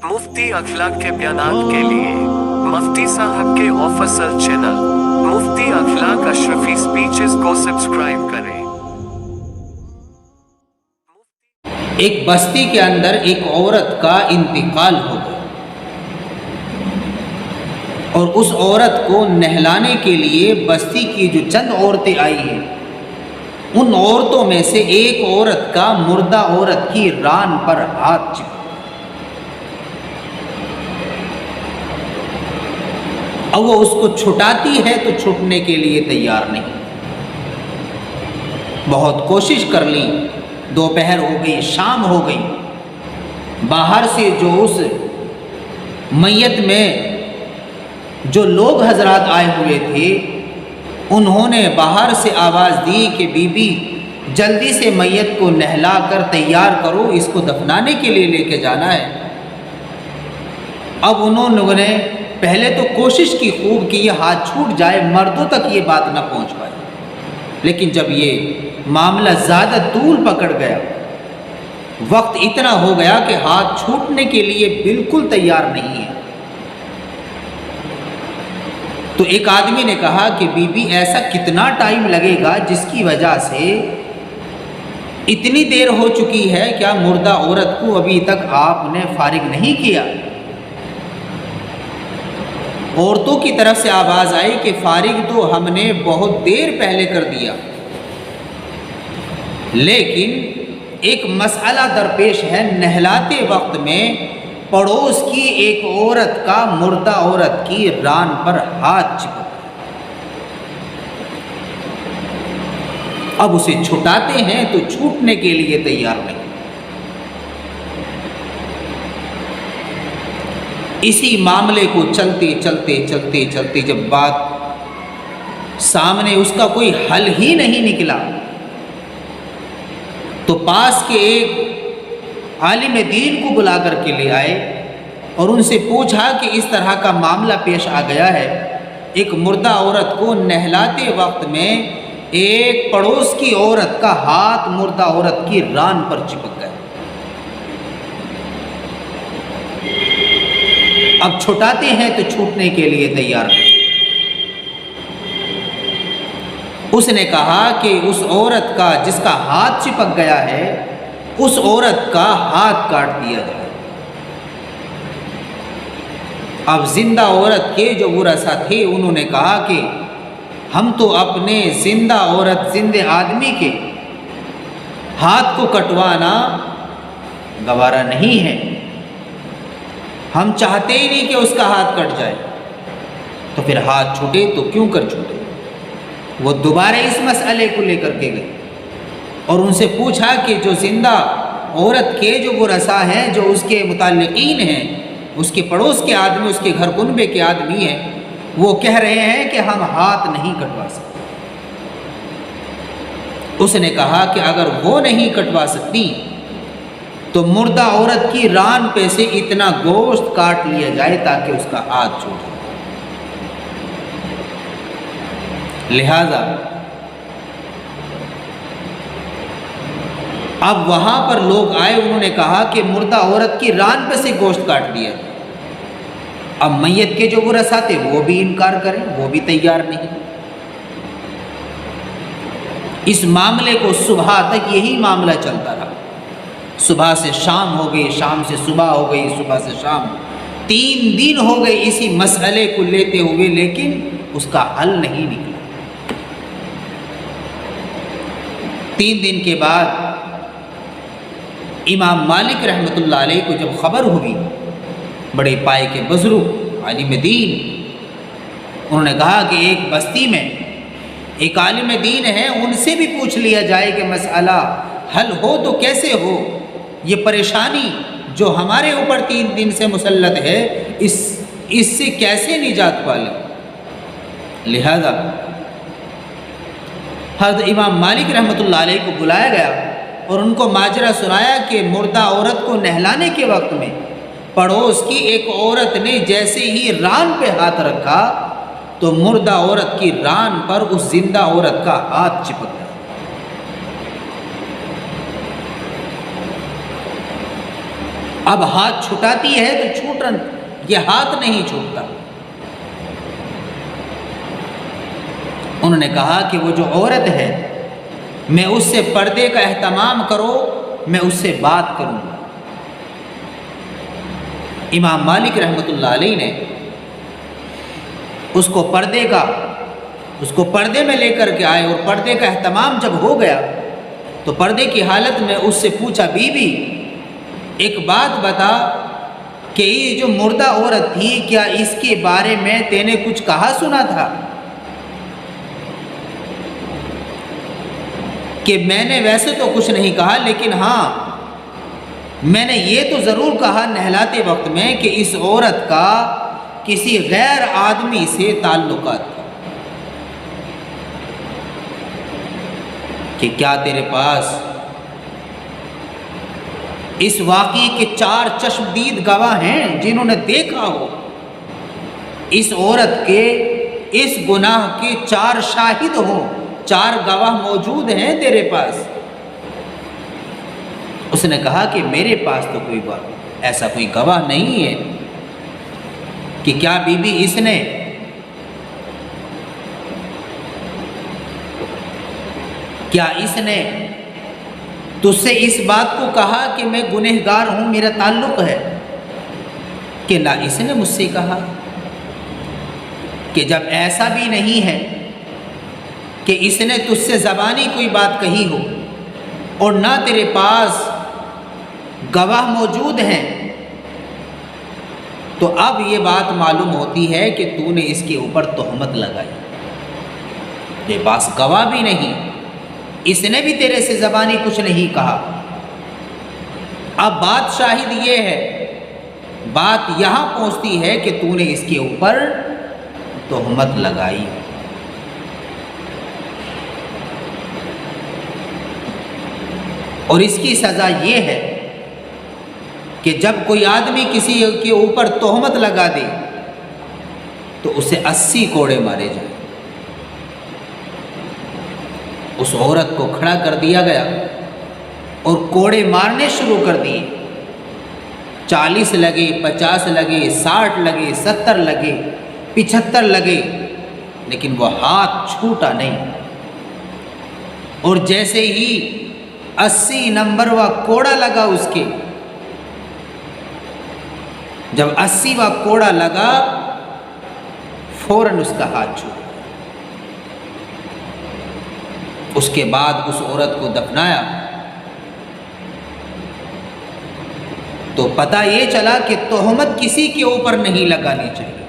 मुफ्ती अखलाक के बयानात के लिए मुफ्ती साहब के ऑफिशियल चैनल मुफ्ती अखलाक अशरफी स्पीचेस को सब्सक्राइब करें। एक बस्ती के अंदर एक औरत का इंतकाल हो गया और उस औरत को नहलाने के लिए बस्ती की जो चंद औरतें आई हैं, उन औरतों में से एक औरत का मुर्दा औरत की रान पर हाथ चिपका। अब वो उसको छुटाती है तो छूटने के लिए तैयार नहीं। बहुत कोशिश कर ली, दोपहर हो गई, शाम हो गई। बाहर से जो उस मैयत में जो लोग हजरात आए हुए थे, उन्होंने बाहर से आवाज़ दी कि बीबी जल्दी से मैयत को नहला कर तैयार करो, इसको दफनाने के लिए लेके जाना है। अब उन्होंने पहले तो कोशिश की खूब कि ये हाथ छूट जाए, मर्दों तक ये बात ना पहुंच पाए, लेकिन जब ये मामला ज़्यादा तूल पकड़ गया, वक्त इतना हो गया कि हाथ छूटने के लिए बिल्कुल तैयार नहीं है, तो एक आदमी ने कहा कि बीबी ऐसा कितना टाइम लगेगा जिसकी वजह से इतनी देर हो चुकी है, क्या मुर्दा औरत को अभी तक आपने फारिग नहीं किया? औरतों की तरफ से आवाज़ आई कि फारिग तो हमने बहुत देर पहले कर दिया, लेकिन एक मसला दरपेश है। नहलाते वक्त में पड़ोस की एक औरत का मुर्दा औरत की रान पर हाथ चिपका। अब उसे छुटाते हैं तो छूटने के लिए तैयार नहीं। इसी मामले को चलते चलते चलते चलते जब बात सामने उसका कोई हल ही नहीं निकला, तो पास के एक आलिम दीन को बुला करके ले आए और उनसे पूछा कि इस तरह का मामला पेश आ गया है, एक मुर्दा औरत को नहलाते वक्त में एक पड़ोस की औरत का हाथ मुर्दा औरत की रान पर चिपक गया। अब छुटाते हैं तो छूटने के लिए तैयार नहीं। उसने कहा कि उस औरत का जिसका हाथ चिपक गया है, उस औरत का हाथ काट दिया जाए। अब जिंदा औरत के जो वरसा थे, उन्होंने कहा कि हम तो अपने जिंदा औरत, जिंदे आदमी के हाथ को कटवाना गवारा नहीं है, हम चाहते ही नहीं कि उसका हाथ कट जाए, तो फिर हाथ छूटे तो क्यों कर छूटे। वो दोबारा इस मसले को लेकर के गए और उनसे पूछा कि जो जिंदा औरत के जो वरसा हैं, जो उसके मुताल्लिकीन हैं, उसके पड़ोस के आदमी, उसके घर कुनबे के आदमी हैं, वो कह रहे हैं कि हम हाथ नहीं कटवा सकते। उसने कहा कि अगर वो नहीं कटवा सकती तो मुर्दा औरत की रान पे से इतना गोश्त काट लिया जाए ताकि उसका हाथ छूटे। लिहाजा अब वहां पर लोग आए, उन्होंने कहा कि मुर्दा औरत की रान पे से गोश्त काट दिया। अब मैयत के जो वरसा थे वो भी इनकार करें, वो भी तैयार नहीं। इस मामले को सुबह तक यही मामला चलता रहा। सुबह से शाम हो गई, शाम से सुबह हो गई, सुबह से शाम, 3 दिन हो गए इसी मसले को लेते हुए, लेकिन उसका हल नहीं निकला। 3 दिन के बाद इमाम मालिक रहमतुल्लाह अलैह को जब खबर हुई, बड़े पाए के बुजुर्ग आलिम दीन, उन्होंने कहा कि एक बस्ती में एक आलिम दीन है, उनसे भी पूछ लिया जाए कि मसला हल हो तो कैसे हो, ये परेशानी जो हमारे ऊपर 3 दिन से मुसल्लत है, इससे कैसे निजात पालें। लिहाजा हज़रत इमाम मालिक रहमतुल्लाह अलैह को बुलाया गया और उनको माजरा सुनाया कि मुर्दा औरत को नहलाने के वक्त में पड़ोस की एक औरत ने जैसे ही रान पे हाथ रखा तो मुर्दा औरत की रान पर उस जिंदा औरत का हाथ चिपक गया। اب ہاتھ چھٹاتی ہے تو چھوٹ رہا، یہ ہاتھ نہیں چھوٹتا۔ انہوں نے کہا کہ وہ جو عورت ہے، میں اس سے پردے کا اہتمام کرو، میں اس سے بات کروں گا۔ امام مالک رحمۃ اللہ علیہ نے اس کو پردے میں لے کر کے آئے، اور پردے کا اہتمام جب ہو گیا تو پردے کی حالت میں اس سے پوچھا، بی بی ایک بات بتا کہ یہ جو مردہ عورت تھی، کیا اس کے بارے میں تے نے کچھ کہا سنا تھا؟ کہ میں نے ویسے تو کچھ نہیں کہا، لیکن ہاں میں نے یہ تو ضرور کہا نہلاتے وقت میں کہ اس عورت کا کسی غیر آدمی سے تعلقات تھا، کہ کیا تیرے پاس اس واقعے کے 4 چشمدید گواہ ہیں جنہوں نے دیکھا ہو؟ اس عورت کے اس گناہ کے 4 شاہد ہوں، 4 گواہ موجود ہیں تیرے پاس؟ اس نے کہا کہ میرے پاس تو ایسا کوئی گواہ نہیں ہے۔ کہ کیا بی بی اس نے تجھ سے اس بات کو کہا کہ میں گنہگار ہوں، میرا تعلق ہے؟ کہ نہ، اس نے مجھ سے کہا۔ کہ جب ایسا بھی نہیں ہے کہ اس نے تجھ سے زبانی کوئی بات کہی ہو اور نہ تیرے پاس گواہ موجود ہیں، تو اب یہ بات معلوم ہوتی ہے کہ تو نے اس کے اوپر تہمت لگائی۔ تیرے پاس گواہ بھی نہیں، اس نے بھی تیرے سے زبانی کچھ نہیں کہا۔ اب بات شاہد یہ ہے، بات یہاں پہنچتی ہے کہ تو نے اس کے اوپر تہمت لگائی۔ اور اس کی سزا یہ ہے کہ جب کوئی آدمی کسی کے اوپر تہمت لگا دے تو اسے 80 کوڑے مارے جائیں۔ اس عورت کو کھڑا کر دیا گیا اور کوڑے مارنے شروع کر دیے۔ 40 لگے، 50 لگے، 60 لگے، 70 لگے، 75 لگے، لیکن وہ ہاتھ چھوٹا نہیں۔ اور جیسے ہی 80 نمبرواں کوڑا لگا اس کے، جب 80واں کوڑا لگا، فوراً اس کا ہاتھ چھوٹ گیا۔ اس کے بعد اس عورت کو دفنایا تو پتہ یہ چلا کہ تہمت کسی کے اوپر نہیں لگانی چاہیے۔